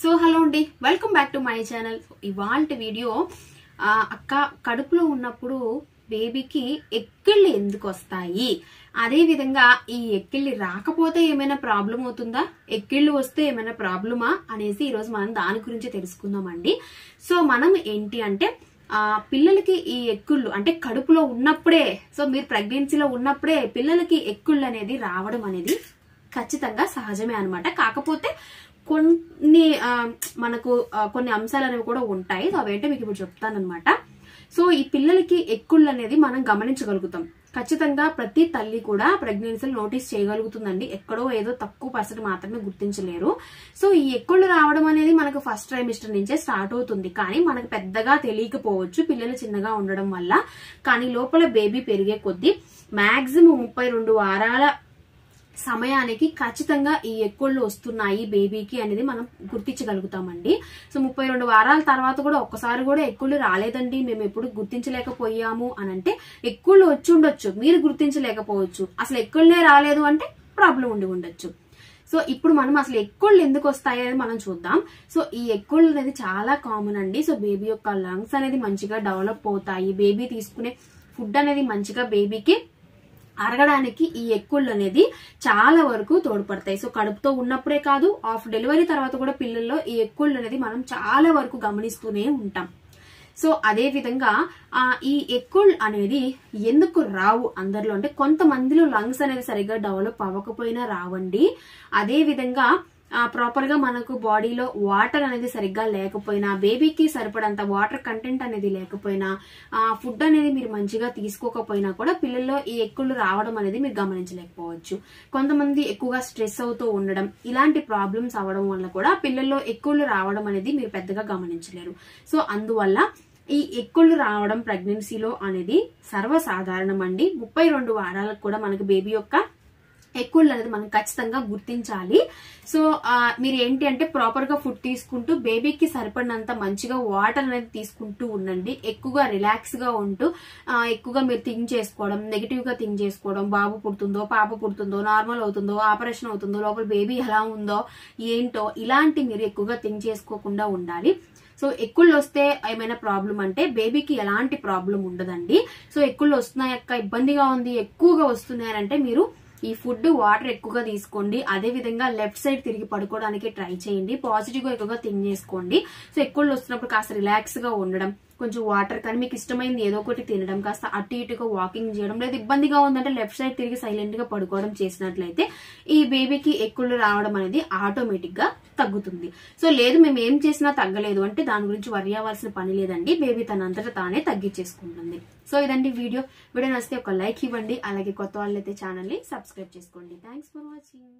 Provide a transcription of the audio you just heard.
So hello అండి, welcome back to my channel. ఇవాల్టి video అక్క కడుపులో ఉన్నప్పుడు బేబీకి ఎక్కిళ్ళు ఎందుకు వస్తాయి, అదే విధంగా ఈ ఎక్కిళ్ళు రాకపోతే ఏమైనా ప్రాబ్లం అవుతుందా, ఎక్కిళ్ళు వస్తే ఏమైనా ప్రాబ్లమా అనేసి ఈరోజు మనం దాని గురించి తెలుసుకుందామండి. సో మనం ఏంటి అంటే పిల్లలకి ఈ ఎక్కిళ్ళు అంటే కడుపులో ఉన్నప్పుడే, సో మీరు ప్రెగ్నెన్సీలో ఉన్నప్పుడే పిల్లలకి ఎక్కిళ్ళు అనేది రావడం అనేది ఖచ్చితంగా సహజమే అనమాట. కాకపోతే కొన్ని మనకు కొన్ని అంశాలు అనేవి కూడా ఉంటాయి. సో అవేంటే మీకు ఇప్పుడు చెప్తానమాట. సో ఈ పిల్లలకి ఎక్కిళ్ళు అనేది మనం గమనించగలుగుతాం. ఖచ్చితంగా ప్రతి తల్లి కూడా ప్రెగ్నెన్సీలు నోటీస్ చేయగలుగుతుందండి. ఎక్కడో ఏదో తక్కువ పర్సెంట్ మాత్రమే గుర్తించలేరు. సో ఈ ఎక్కిళ్ళు రావడం అనేది మనకు ఫస్ట్ ట్రైమిస్టర్ నుంచే స్టార్ట్ అవుతుంది. కానీ మనకు పెద్దగా తెలియకపోవచ్చు పిల్లలు చిన్నగా ఉండడం వల్ల. కానీ లోపల బేబీ పెరిగే కొద్దీ మాక్సిమం 32 వారాల సమయానికి ఖచ్చితంగా ఈ ఎక్కిళ్ళు వస్తున్నాయి బేబీకి అనేది మనం గుర్తించగలుగుతామండి. సో 32 వారాల తర్వాత కూడా ఒక్కసారి కూడా ఎక్కిళ్ళు రాలేదండి, మేము ఎప్పుడు గుర్తించలేకపోయాము అని అంటే ఎక్కిళ్ళు వచ్చి ఉండొచ్చు, మీరు గుర్తించలేకపోవచ్చు. అసలు ఎక్కిళ్ళే రాలేదు అంటే ప్రాబ్లం ఉండి ఉండొచ్చు. సో ఇప్పుడు మనం అసలు ఎక్కిళ్ళు ఎందుకు వస్తాయి అనేది మనం చూద్దాం. సో ఈ ఎక్కిళ్ళు అనేది చాలా కామన్ అండి. సో బేబీ యొక్క లంగ్స్ అనేది మంచిగా డెవలప్ అవుతాయి. బేబీ తీసుకునే ఫుడ్ అనేది మంచిగా బేబీకి అరగడానికి ఈ ఎక్కిళ్ళు అనేది చాలా వరకు తోడ్పడతాయి. సో కడుపుతో ఉన్నప్పుడే కాదు, ఆఫ్టర్ డెలివరీ తర్వాత కూడా పిల్లల్లో ఈ ఎక్కిళ్ళు అనేది మనం చాలా వరకు గమనిస్తూనే ఉంటాం. సో అదే విధంగా ఈ ఎక్కిళ్ళు అనేది ఎందుకు రావు అందరిలో అంటే కొంతమందిలో లంగ్స్ అనేది సరిగ్గా డెవలప్ అవ్వకపోయినా రావండి. అదే విధంగా ప్రాపర్ గా మనకు బాడీలో వాటర్ అనేది సరిగ్గా లేకపోయినా, బేబీకి సరిపడంత వాటర్ కంటెంట్ అనేది లేకపోయినా, ఫుడ్ అనేది మీరు మంచిగా తీసుకోకపోయినా కూడా పిల్లల్లో ఈ ఎక్కిళ్ళు రావడం అనేది మీరు గమనించలేకపోవచ్చు. కొంతమంది ఎక్కువగా స్ట్రెస్ అవుతూ ఉండడం, ఇలాంటి ప్రాబ్లమ్స్ అవ్వడం వల్ల కూడా పిల్లల్లో ఎక్కిళ్ళు రావడం అనేది మీరు పెద్దగా గమనించలేరు. సో అందువల్ల ఈ ఎక్కిళ్ళు రావడం ప్రెగ్నెన్సీలో అనేది సర్వసాధారణం అండి. 32 వారాలకు కూడా మనకి బేబీ యొక్క ఎక్కిళ్ళు అనేది మనం ఖచ్చితంగా గుర్తించాలి. సో మీరు ఏంటి అంటే ప్రాపర్ గా ఫుడ్ తీసుకుంటూ బేబీకి సరిపడినంత మంచిగా వాటర్ అనేది తీసుకుంటూ ఉండండి. ఎక్కువగా రిలాక్స్ గా ఉంటూ ఎక్కువగా మీరు థింక్ చేసుకోవడం, నెగిటివ్ గా థింక్ చేసుకోవడం, బాబు పుడుతుందో పాప పుడుతుందో, నార్మల్ అవుతుందో ఆపరేషన్ అవుతుందో, లోపల బేబీ ఎలా ఉందో ఏంటో ఇలాంటి మీరు ఎక్కువగా థింక్ చేసుకోకుండా ఉండాలి. సో ఎక్కిళ్ళు వస్తే ఏమైనా ప్రాబ్లం అంటే బేబీకి ఎలాంటి ప్రాబ్లం ఉండదండి. సో ఎక్కిళ్ళు వస్తున్నాయక్క, ఇబ్బందిగా ఉంది, ఎక్కువగా వస్తున్నాయంటే మీరు ఈ ఫుడ్ వాటర్ ఎక్కువగా తీసుకోండి. అదే విధంగా లెఫ్ట్ సైడ్ తిరిగి పడుకోవడానికి ట్రై చేయండి. పాజిటివ్ గా ఎక్కువగా థింక్ చేసుకోండి. సో ఎక్కిళ్ళు వస్తున్నప్పుడు కాస్త రిలాక్స్ గా ఉండడం, కొంచెం వాటర్ కానీ మీకు ఇష్టమైంది ఏదో ఒకటి తినడం, కాస్త అటు ఇటుగా వాకింగ్ చేయడం, లేదా ఇబ్బందిగా ఉందంటే లెఫ్ట్ సైడ్ తిరిగి సైలెంట్ గా పడుకోవడం చేసినట్లయితే ఈ బేబీకి ఎక్కిళ్ళు రావడం అనేది ఆటోమేటిక్ గా తగ్గుతుంది. సో లేదు మేము ఏం చేసినా తగ్గలేదు అంటే దాని గురించి వరి అవ్వాల్సిన పని లేదండి. బేబీ తనంతటా తానే తగ్గించేసుకుంటుంది. సో ఇదండి వీడియో నచ్చితే ఒక లైక్ ఇవ్వండి. అలాగే కొత్త వాళ్ళైతే ఛానల్ ని సబ్స్క్రైబ్ చేసుకోండి. Thanks for watching.